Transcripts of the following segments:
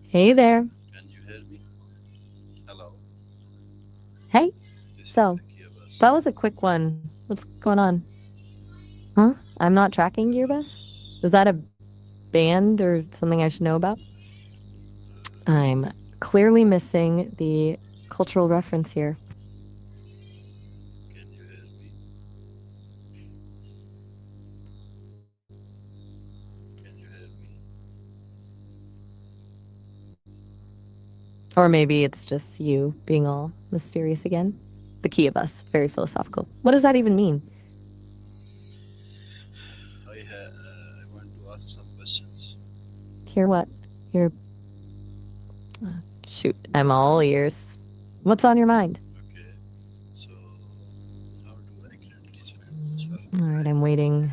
Hey there. Can you hear me? Hello, Hey. this is So, the Gearbus. that was a quick one. What's going on? Huh? I'm not tracking Gearbus? Is that a band or something I should know about? I'm clearly missing the cultural reference here. Can you hear me? Can you hear me? Or maybe it's just you being all mysterious again. The key of us, very philosophical. What does that even mean? I want to ask some questions. Hear what? You're. Shoot, I'm all ears. What's on your mind? Okay, so how do I create this film? All right, I'm waiting.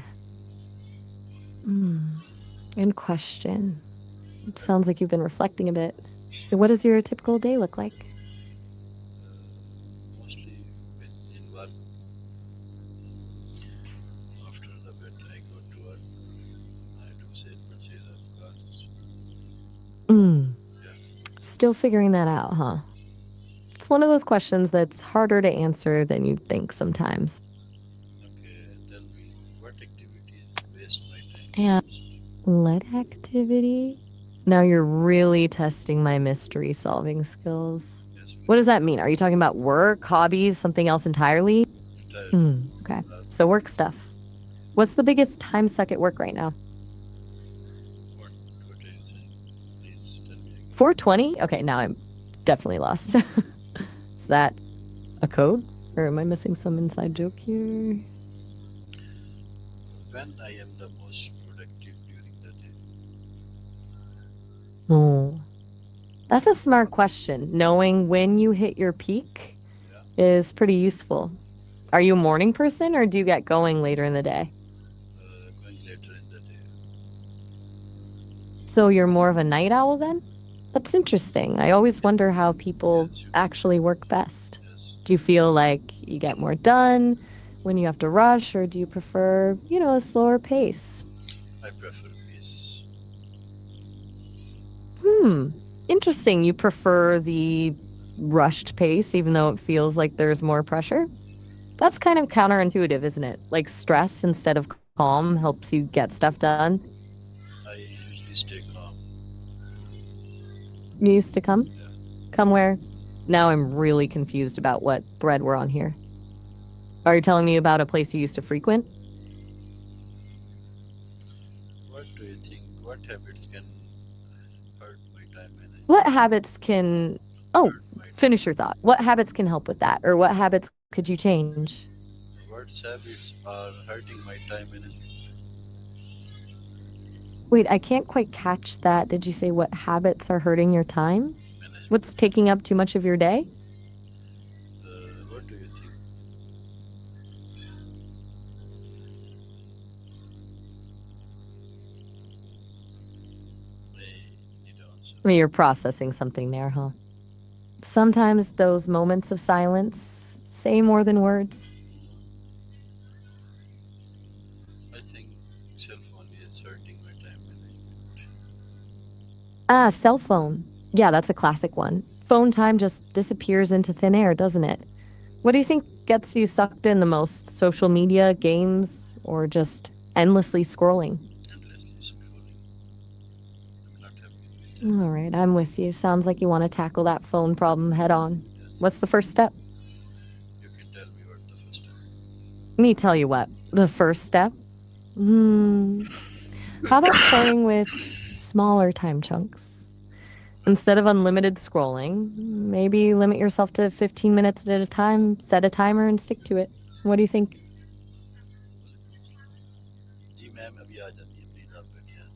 In question. Sounds like you've been reflecting a bit. What does your typical day look like? Mostly in work. After the bed, I go to work. I do sale purchase of cars. Mm, Yeah. still figuring that out, huh? It's one of those questions that's harder to answer than you think sometimes. Okay, tell me what activities waste my time the And most? lead activity? Now you're really testing my mystery solving skills. Yes, What does that mean? Are you talking about work, hobbies, something else entirely? entirely. Okay. Uh, So, work stuff. What's the biggest time suck at work right now? what what are you saying? Please tell me again. 420? Okay, now I'm definitely lost. Is that a code? Or am I missing some inside joke here? When I am the most productive during the day? Oh, that's a smart question. Knowing when you hit your peak Yeah, is pretty useful. Are you a morning person or do you get going later in the day? going later in the day. So you're more of a night owl then? That's interesting. I always Yes, wonder how people yes, actually work best. yes. Do you feel like you get more done when you have to rush, or do you prefer, a slower pace? I prefer peace. Hmm. Interesting. You prefer the rushed pace, even though it feels like there's more pressure? That's kind of counterintuitive, isn't it? Like stress instead of calm helps you get stuff done. I usually stay calm. You used to come? Yeah. Come where? Now I'm really confused about what thread we're on here. Are you telling me about a place you used to frequent? What do you think? What habits can hurt my time What management? habits can. Oh, Hurt my time. finish your thought. What habits can help with that? Or what habits could you change? What habits are hurting my time management? Wait, I can't quite catch that. Did you say what habits are hurting your time? What's Management. taking up too much of your day? What do you think? I need an answer. I mean, you're processing something there, huh? Sometimes those moments of silence say more than words. I think cell phone is hurting my time management. Ah, cell phone. Yeah, that's a classic one. Phone time just disappears into thin air, doesn't it? What do you think gets you sucked in the most? Social media, games, or just endlessly scrolling? Endlessly scrolling. I'm not happy with All that. right, I'm with you. Sounds like you want to tackle that phone problem head on. Yes. What's the first step? You can tell me what the first step. Me tell you what. The first step? Hmm. How about starting with smaller time chunks? Instead of unlimited scrolling, maybe limit yourself to 15 minutes at a time, set a timer, and stick to it. What do you think? जी ma'am अभी आ जाती है please आप बैठे हैं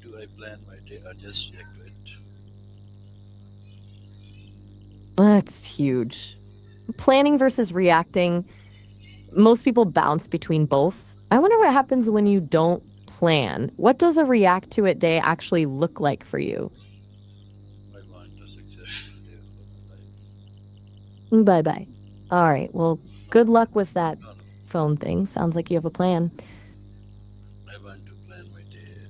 Do I plan my day or just react to it? That's huge. Planning versus reacting, most people bounce between both. I wonder what happens when you don't plan. What does a react to it day actually look like for you? I want a successful day for my life. Bye bye. All right. Well, No, good luck with that no, no. phone thing. Sounds like you have a plan. I want to plan my day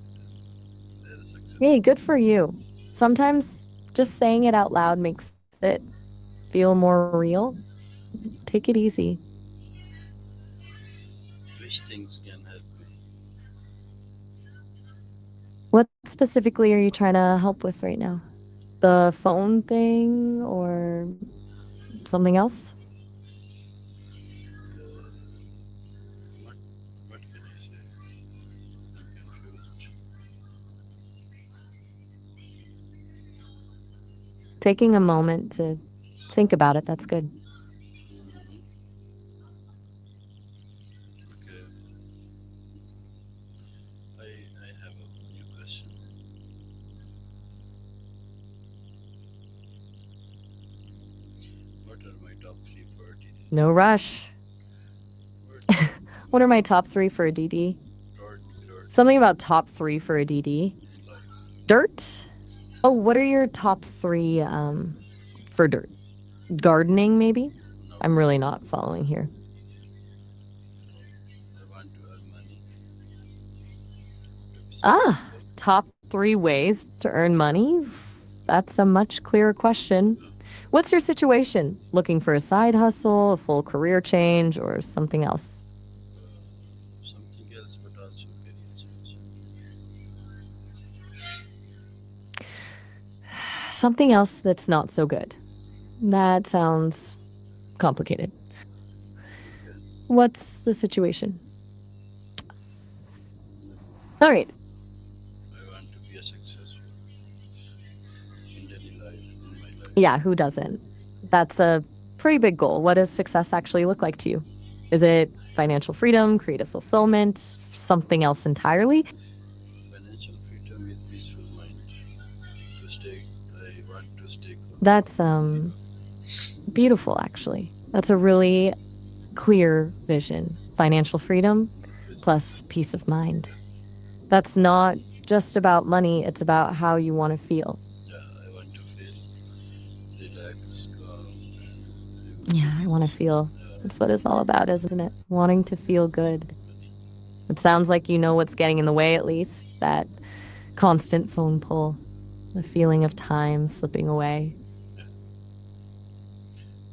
there Hey, successfully. good for you. Sometimes just saying it out loud makes it feel more real. Take it easy. Which things can help me? What specifically are you trying to help with right now? The phone thing or something else? What, what can I say? I'm confused. Taking a moment to think about it, that's good. Mhm. Okay, I have a new question. What are my top three priorities in No life? rush. What What are my top three for a DD? priority Something about top three for a DD. in life? Dirt? Oh, what are your top three for dirt? Gardening, maybe? No, I'm really not following here. no. I want to earn money to be Ah, successful. top three ways to earn money? That's a much clearer question. What's your situation? Looking for a side hustle, a full career change, or something else? Something else, but also career change. Something else that's not so good. That sounds complicated. Okay, What's the situation? All right. I want to be a successful in daily life, in my life. Yeah, who doesn't? That's a pretty big goal. What does success actually look like to you? Is it financial freedom, creative fulfillment, something else entirely? Financial freedom with peaceful mind. To stay, I want to stay That's connected beautiful actually. That's a really clear vision. Financial freedom with plus peace of mind. yeah, That's not just about money, it's about how you want to feel. yeah. I want to feel relaxed, calm, and Yeah, I want to everything. feel. That's what it's all about, isn't it? Wanting to feel good. Money. It sounds like you know what's getting in the way, at least. That constant phone pull, the feeling of time slipping away. Yeah.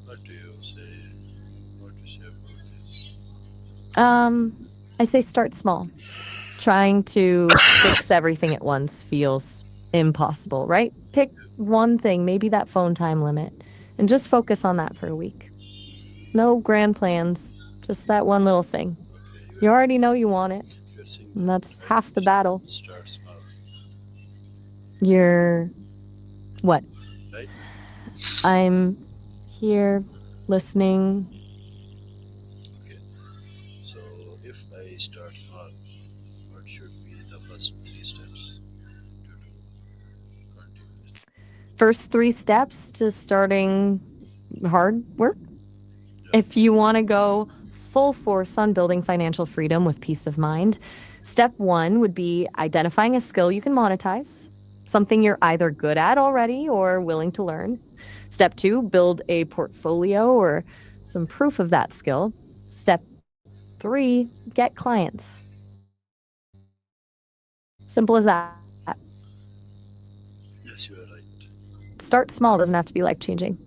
What do you say? What do you say about this? Um, I say start small. Trying to fix everything at once feels impossible, right? Pick one thing, maybe that phone time limit, and just focus on that for a week. No grand plans, just that one little thing. Okay, You already know you want it, you're saying and that that's half the right? battle. Start small, You're what? right? I'm here listening. Okay. So if I start small, what should be the first three steps to do continuously? First three steps to starting hard work. Yeah. If you want to go full force on building financial freedom with peace of mind, step one would be identifying a skill you can monetize, something you're either good at already or willing to learn. Step two, build a portfolio or some proof of that skill. Step three, get clients. Simple as that. Yes, you are right. Start small doesn't have to be life changing.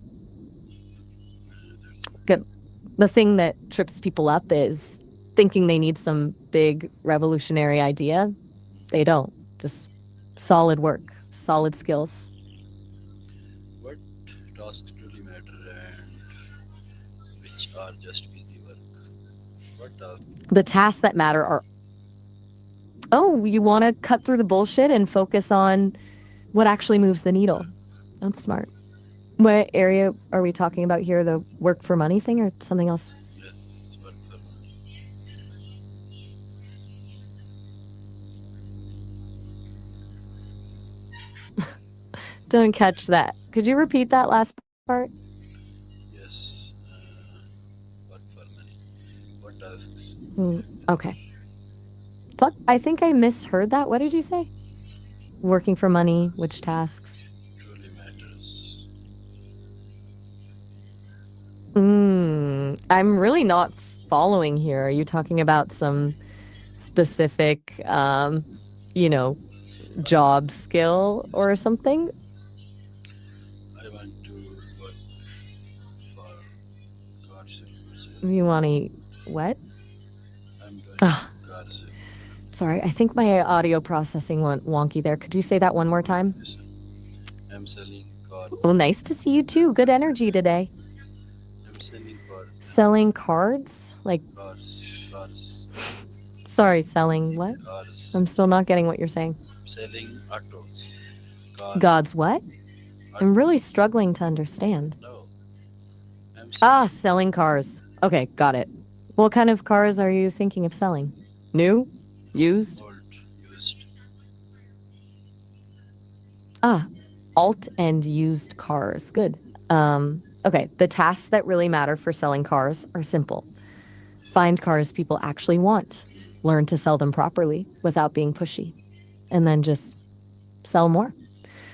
That's good. Good. The thing that trips people up is thinking they need some big revolutionary idea. They don't. Just solid work, solid skills. What tasks truly matter and which are just busy work? What tasks? The tasks that matter are, oh, you want to cut through the bullshit and focus on what actually moves the Yeah. needle. That's smart. What area are we talking about here? The work for money thing or something else? Yes, work for money. Don't catch that. Could you repeat that last part? Yes, work for money. What tasks Okay. Fuck, I think I misheard that. What did you say? Working for money, which tasks? truly matters? I'm really not following here. Are you talking about some specific, you know, job Yes, skill yes. or something? I want to work for car sales. You want to what? I'm doing Ah, car sale. sorry. I think my audio processing went wonky there. Could you say that one more time? Yes, sir. I'm selling Well, cars. nice to see you too. Good energy today. I'm selling cars. Selling cards? Like, Cars. sorry, selling what? Cars. I'm still not getting what you're saying. Selling autos. Car God's what? I'm really autos. struggling to understand. No, I'm Ah, selling selling cars. Okay, got it. What kind of cars are you thinking of selling? New? Used? old, used. Ah, alt and used cars. Good. Okay, the tasks that really matter for selling cars are simple. Find cars people actually want, learn to sell them properly without being pushy, and then just sell more.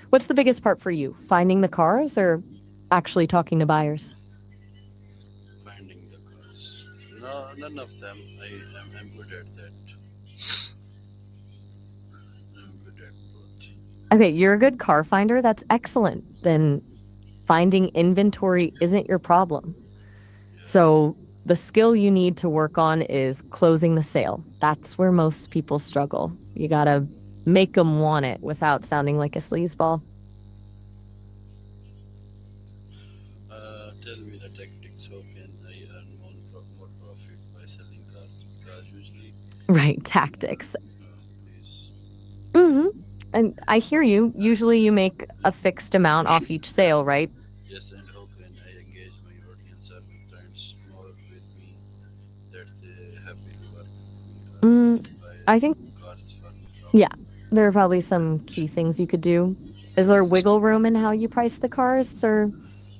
What's the biggest part for you? Finding the cars or actually talking to buyers? Finding the cars. No, none of them. I'm good at that. I'm good at both. Okay, you're a good car finder. That's excellent. Then finding inventory isn't your problem. Yeah. So the skill you need to work on is closing the sale. That's where most people struggle. You gotta make them want it without sounding like a sleazeball. Tell me the tactics. How can I earn more profit by selling cars? Because usually, Right, tactics. please. Mm-hmm. And I hear you. Usually you make a fixed amount off each sale, right? Yes, and how can I engage my audience or my clients more with me that they happily work with me or Mm, buy I think, cars from yeah, me? there are probably some key things you could do. Is there wiggle room in how you price the cars, or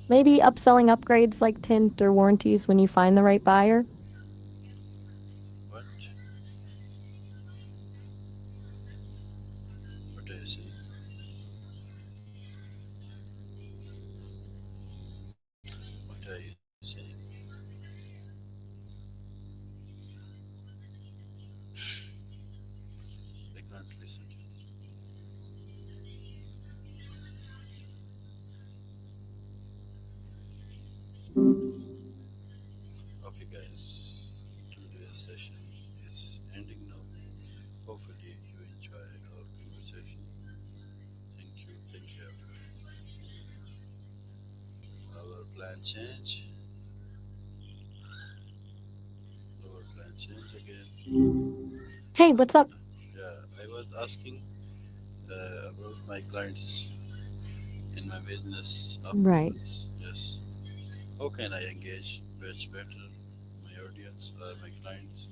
maybe upselling upgrades like tint or warranties when you find the right buyer? What? What are you saying? What are you saying? I can't listen to you. Okay, guys, today's session is ending now. Hopefully, you enjoyed our conversation. Thank you, everyone. Our plan change. Our plan change again. Hey, what's up? Yeah, I was asking about my clients in my business Right. afterwards. Yes. How can I engage much better my audience or my clients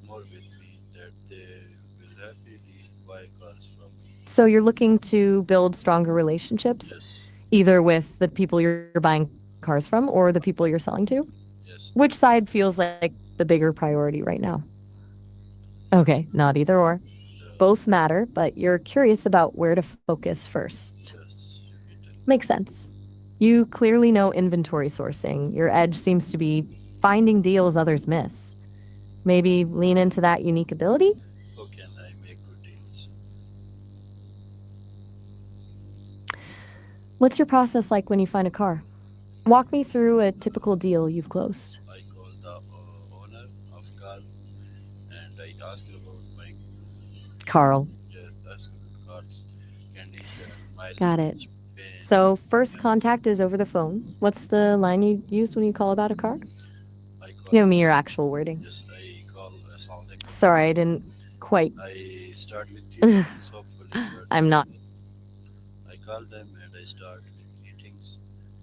more with me that they will happily buy cars from me? So you're looking to build stronger relationships, Yes. either with the people you're buying cars from or the people you're selling to? Yes. Which side feels like the bigger priority right now? Okay, not either or. The, Both matter, but you're curious about where to focus first. yes. You can tell Makes me. sense. You clearly know inventory sourcing. Your edge seems to be finding deals others miss. Maybe lean into that unique ability? How can I make good deals? What's your process like when you find a car? Walk me through a typical deal you've closed. I call the owner of car and I ask about my Carl. just ask about cars, condition, Got it. mileage, paint, So, first everything. contact is over the phone. What's the line you used when you call about a car? I call Give me your actual wording. yes, I call Sorry, I didn't quite. I start with greetings. Hopefully you are I'm doing not. well. I call them and I start with greetings.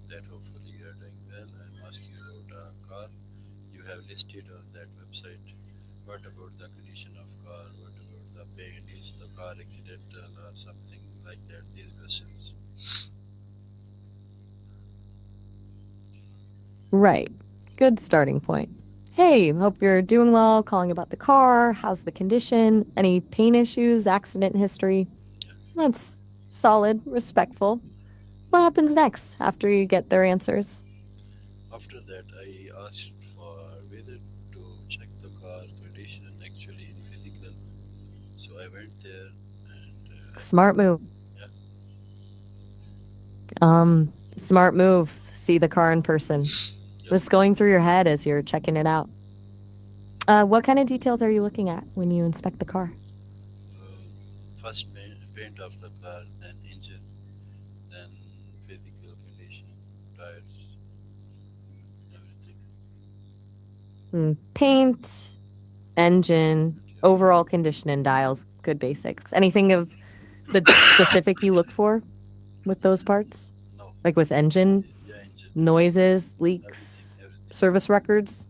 That hopefully you are doing well. I'm asking about a car you have listed on that website. What about the condition of car? What about the paint? Is the car accidental or something like that? These questions. Right. Good starting point. Hey, hope you're doing well. Calling about the car. How's the condition? Any pain issues, accident history? Yeah. That's solid, respectful. What happens next after you get their answers? After that, I asked for whether to check the car condition actually in physical. So I went there and Smart move. yeah, Smart move. See the car in person. yes. What's going through your head as you're checking it out? What kind of details are you looking at when you inspect the car? First paint of the car, then engine, then physical condition, tires, everything. Paint, engine, overall condition, and dials. Good basics. Anything of the specific you look for with those parts? No, Like with engine, yeah, engine, noises, everything, leaks, everything. service records?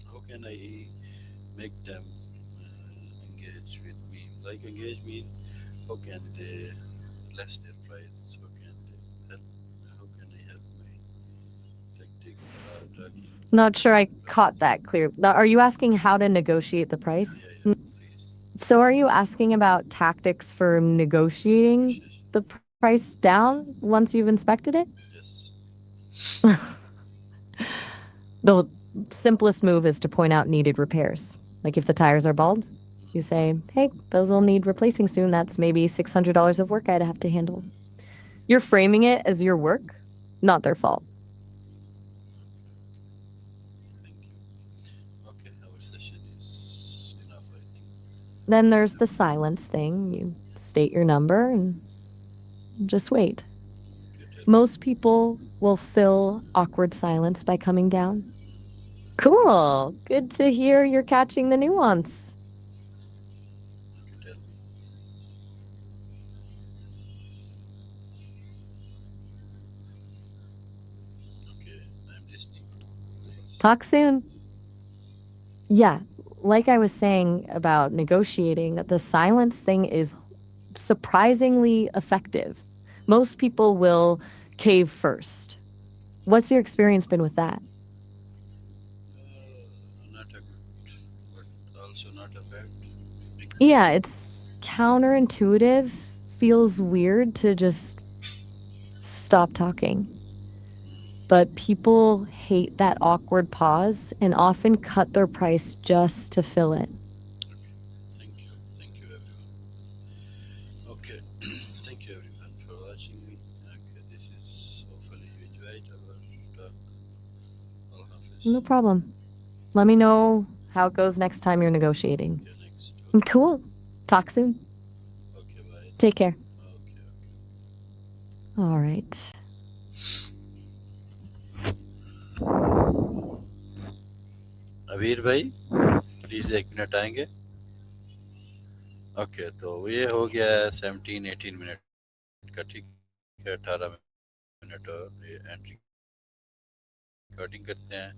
How can I make them engage with me? Like engage mean, how can they less their price? How can they help? How can I help my tactics are talking Not sure I caught price? that clear. Now, are you asking how to negotiate the Yeah, price? yeah, yeah. Please, So are you asking about tactics for negotiating negotiation. the price down once you've inspected it? Yes. The simplest move is to point out needed repairs. Like if the tires are bald, you Mm, say, hey, those will need replacing soon. That's maybe $600 of work I'd have to handle. You're framing it as your work, not their fault. thank you. Okay, our session is enough, I think. Then there's the silence thing. You state your number and just wait. Okay, tell me. Most people will fill awkward silence by coming down. Cool. Good to hear you're catching the nuance. Okay, tell me. Okay, I'm listening. Please. Talk soon. Yeah, like I was saying about negotiating, the silence thing is surprisingly effective. Most people will cave first. What's your experience been with that? Not a good, but also not a bad mix. Yeah, it's counterintuitive, feels weird to just stop talking. But people hate that awkward pause and often cut their price just to fill it. Okay, thank you. Thank you, everyone. Okay, thank you, everyone, for watching me. Okay, this is hopefully you enjoyed our talk. Allah Hafiz. No problem. Let me know how it goes next time you're negotiating. Okay, next. Cool. Talk soon. Okay, bye. Take care. Okay, okay. All right. अबीर भाई please एक minute आएंगे okay तो ये हो गया है 17-18 minute का ठीक है 18 मिनट और ये एंड रिकॉर्डिंग करते हैं